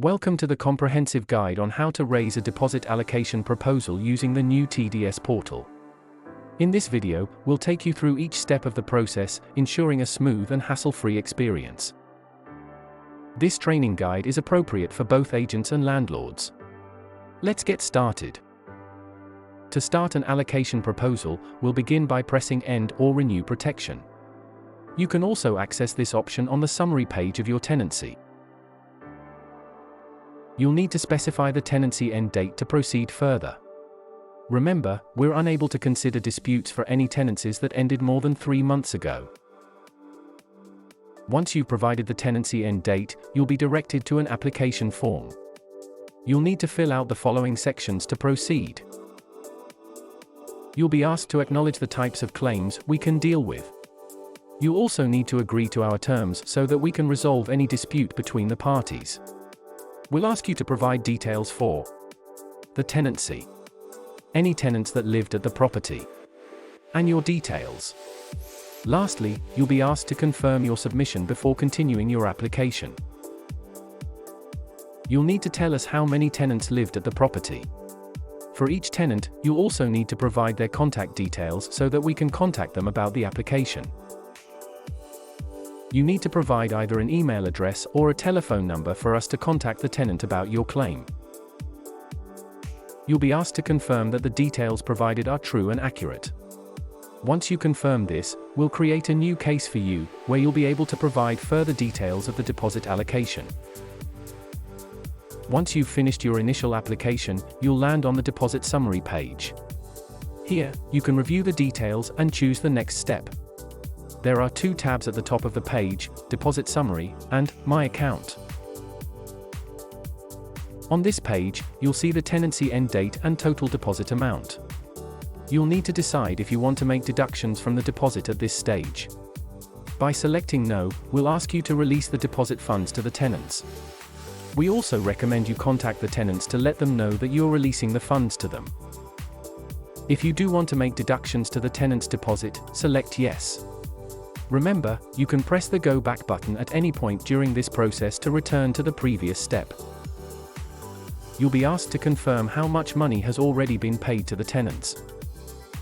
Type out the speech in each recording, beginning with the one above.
Welcome to the comprehensive guide on how to raise a deposit allocation proposal using the new TDS portal. In this video, we'll take you through each step of the process, ensuring a smooth and hassle-free experience. This training guide is appropriate for both agents and landlords. Let's get started. To start an allocation proposal, we'll begin by pressing End or Renew Protection. You can also access this option on the summary page of your tenancy. You'll need to specify the tenancy end date to proceed further. Remember, we're unable to consider disputes for any tenancies that ended more than 3 months ago. Once you've provided the tenancy end date, you'll be directed to an application form. You'll need to fill out the following sections to proceed. You'll be asked to acknowledge the types of claims we can deal with. You'll also need to agree to our terms so that we can resolve any dispute between the parties. We'll ask you to provide details for the tenancy, any tenants that lived at the property, and your details. Lastly, you'll be asked to confirm your submission before continuing your application. You'll need to tell us how many tenants lived at the property. For each tenant, you'll also need to provide their contact details so that we can contact them about the application. You need to provide either an email address or a telephone number for us to contact the tenant about your claim. You'll be asked to confirm that the details provided are true and accurate. Once you confirm this, we'll create a new case for you, where you'll be able to provide further details of the deposit allocation. Once you've finished your initial application, you'll land on the deposit summary page. Here, you can review the details and choose the next step. There are 2 tabs at the top of the page, Deposit Summary and My Account. On this page, you'll see the tenancy end date and total deposit amount. You'll need to decide if you want to make deductions from the deposit at this stage. By selecting No, we'll ask you to release the deposit funds to the tenants. We also recommend you contact the tenants to let them know that you're releasing the funds to them. If you do want to make deductions to the tenant's deposit, select Yes. Remember, you can press the Go Back button at any point during this process to return to the previous step. You'll be asked to confirm how much money has already been paid to the tenants.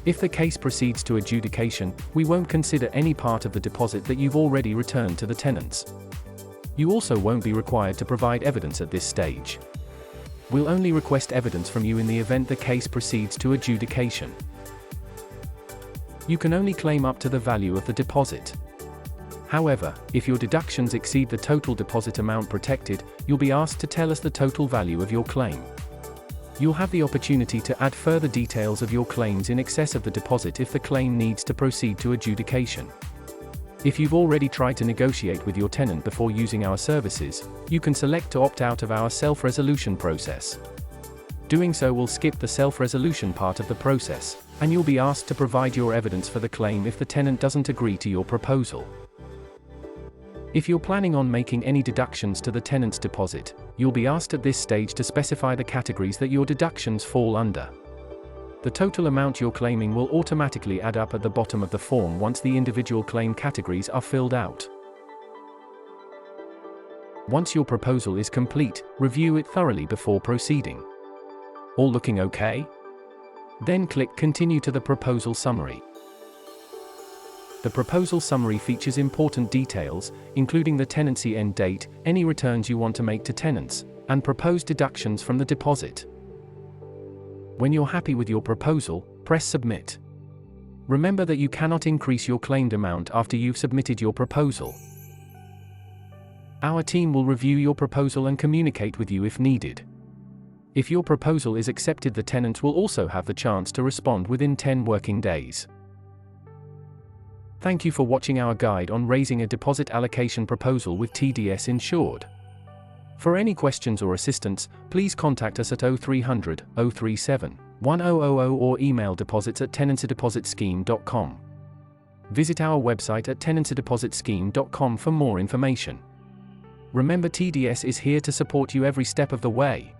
If the case proceeds to adjudication, we won't consider any part of the deposit that you've already returned to the tenants. You also won't be required to provide evidence at this stage. We'll only request evidence from you in the event the case proceeds to adjudication. You can only claim up to the value of the deposit. However, if your deductions exceed the total deposit amount protected, you'll be asked to tell us the total value of your claim. You'll have the opportunity to add further details of your claims in excess of the deposit if the claim needs to proceed to adjudication. If you've already tried to negotiate with your tenant before using our services, you can select to opt out of our self-resolution process. Doing so will skip the self-resolution part of the process, and you'll be asked to provide your evidence for the claim if the tenant doesn't agree to your proposal. If you're planning on making any deductions to the tenant's deposit, you'll be asked at this stage to specify the categories that your deductions fall under. The total amount you're claiming will automatically add up at the bottom of the form once the individual claim categories are filled out. Once your proposal is complete, review it thoroughly before proceeding. All looking okay? Then click Continue to the proposal summary. The proposal summary features important details, including the tenancy end date, any returns you want to make to tenants, and proposed deductions from the deposit. When you're happy with your proposal, press Submit. Remember that you cannot increase your claimed amount after you've submitted your proposal. Our team will review your proposal and communicate with you if needed. If your proposal is accepted, the tenant will also have the chance to respond within 10 working days. Thank you for watching our guide on raising a deposit allocation proposal with TDS Insured. For any questions or assistance, please contact us at 0300 037 1000 or email deposits@tenancydepositscheme.com. Visit our website at tenancydepositscheme.com for more information. Remember, TDS is here to support you every step of the way.